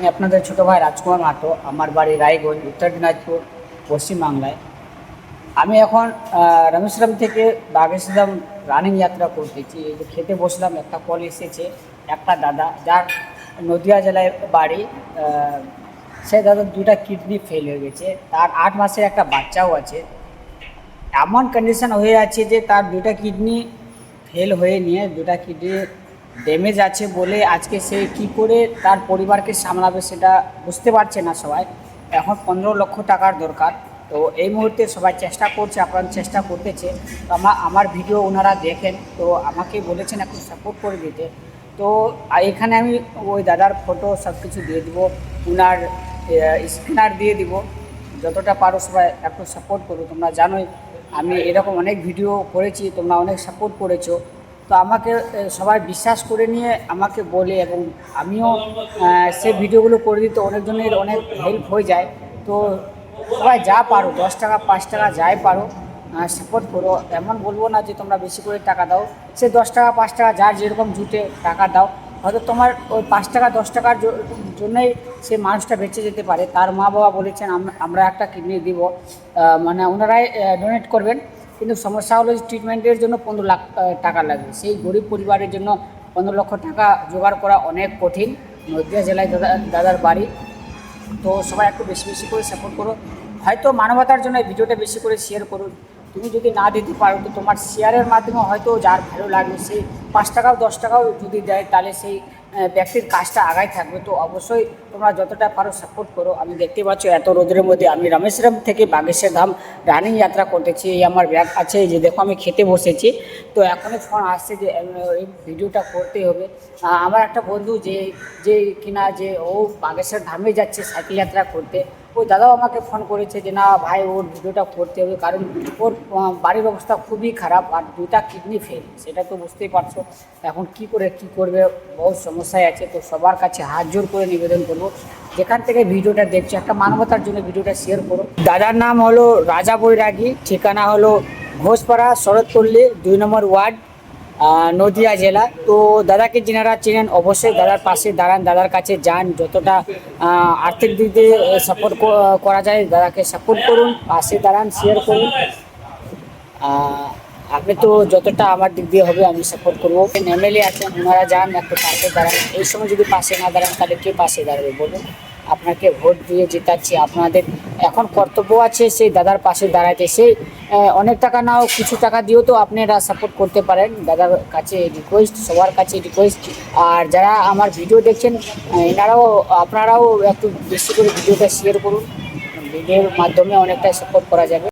আমি আপনাদের ছোট ভাই রাজকুমার মাহাতো। আমার বাড়ি রায়গঞ্জ, উত্তর দিনাজপুর, পশ্চিমবাংলায়। আমি এখন রামেশ্বরম থেকে বাগেশ্বরম রানিং যাত্রা করতেছি। এই যে খেতে বসলাম, একটা কল এসেছে একটা দাদা, যার নদিয়া জেলায় বাড়ি। সে দাদার দুটা কিডনি ফেল হয়ে গেছে, তার 8 মাসের একটা বাচ্চাও আছে। এমন কন্ডিশন হয়ে আছে যে তার দুটা কিডনি ফেল হয়ে নিয়ে দুটা কিডনি ড্যামেজ আছে বলে আজকে সে কি করে তার পরিবারকে সামলাবে সেটা বুঝতে পারছে না সবাই। এখন 15 লক্ষ টাকার দরকার। তো এই মুহূর্তে সবাই চেষ্টা করছে, আপনারা চেষ্টা করতেছে। তো আমার ভিডিও ওনারা দেখেন, তো আমাকে বলেছেন একটু সাপোর্ট করে দিতে। তো এখানে আমি ওই দাদার ফটো সব কিছু দিয়ে দিব, ওনার স্ক্যানার দিয়ে দিব। যতটা পারো সবাই একটু সাপোর্ট করো। তোমরা জানোই আমি এরকম অনেক ভিডিও করেছি, তোমরা অনেক সাপোর্ট করেছো। তো আমাকে সবাই বিশ্বাস করে নিয়ে আমাকে বলে, এবং আমিও সেই ভিডিওগুলো করে দিতে অনেকজনের অনেক হেল্প হয়ে যায়। তো সবাই যা পারো, 10 টাকা 5 টাকা যাই পারো সাপোর্ট করো। এমন বলবো না যে তোমরা বেশি করে টাকা দাও, সে 10 টাকা 5 টাকা যার যেরকম জুটে টাকা দাও। হয়তো তোমার ওই 5 টাকা 10 টাকার জন্যই সে মানুষটা বেঁচে যেতে পারে। তার মা বাবা বলেছেন আমরা একটা কিডনি দিব, মানে ওনারাই ডোনেট করবেন। কিন্তু সমস্যা হলো ট্রিটমেন্টের জন্য 15 লাখ টাকা লাগবে। সেই গরিব পরিবারের জন্য 15 লক্ষ টাকা জোগাড় করা অনেক কঠিন। নদিয়া জেলায় দাদার বাড়ি। তো সবাই একটু বেশি বেশি করে সাপোর্ট করো। হয়তো মানবতার জন্য এই ভিডিওটা বেশি করে শেয়ার করুন। তুমি যদি না দিতে পারো তো তোমার শেয়ারের মাধ্যমে হয়তো যার ভালো লাগবে, সেই 5 টাকাও 10 টাকাও যদি দেয়, তাহলে সেই ব্যক্তির কাজটা আগায় থাকবে। তো অবশ্যই তোমরা যতটা পারো সাপোর্ট করো। আমি দেখতে পাচ্ছ এত রোদের মধ্যে আমি রামেশ্বরম থেকে বাগেশ্বর ধাম রানিং যাত্রা করতেছি। এই আমার ব্যাগ আছে, এই যে দেখো আমি খেতে বসেছি। তো এখনই ফোন আসছে যে এই ভিডিওটা করতেই হবে। আমার একটা বন্ধু যে যে কিনা যে ও বাগেশ্বর ধামে যাচ্ছে সাইকেল যাত্রা করতে, ওই দাদাও আমাকে ফোন করেছে যে না ভাই ওর ভিডিওটা করতে হবে, কারণ ওর বাড়ির অবস্থা খুবই খারাপ আর দুটা কিডনি ফেল। সেটা তো বুঝতেই পারছো। এখন কি করবে, বহুত সমস্যায় আছে। তো সবার কাছে হাত জোর করে নিবেদন করবো, যেখান থেকে ভিডিওটা দেখছো একটা মানবতার জন্য ভিডিওটা শেয়ার করো। দাদার নাম হলো রাজা বৈরাগী, ঠিকানা হলো ঘোষপাড়া, শরৎপল্লী, 2 নম্বর ওয়ার্ড, নদিয়া জেলা। তো দাদাকে যিনারা চেনেন অবশ্যই দাদার পাশে দাঁড়ান, দাদার কাছে যান। যতটা আর্থিক দিক দিয়ে সাপোর্ট করা যায় দাদাকে সাপোর্ট করুন, পাশে দাঁড়ান, শেয়ার করুন। আপনি তো যতটা আমার দিক দিয়ে হবে আমি সাপোর্ট করবো। এমএলএ আছেন, ওনারা যান একটু পাশে দাঁড়ান। এই সময় যদি পাশে না দাঁড়ান তাহলে কে পাশে দাঁড়াবে বলুন? আপনাকে ভোট দিয়ে জেতাচ্ছি, আপনাদের এখন কর্তব্য আছে সেই দাদার পাশে দাঁড়াতে। সেই অনেক টাকা নাও, কিছু টাকা দিয়েও তো আপনারা সাপোর্ট করতে পারেন। দাদার কাছে রিকোয়েস্ট, সবার কাছে রিকোয়েস্ট। আর যারা আমার ভিডিও দেখছেন আপনারাও একটু বেশি করে ভিডিওটা শেয়ার করুন। ভিডিওর মাধ্যমে অনেকটা সাপোর্ট করা যাবে।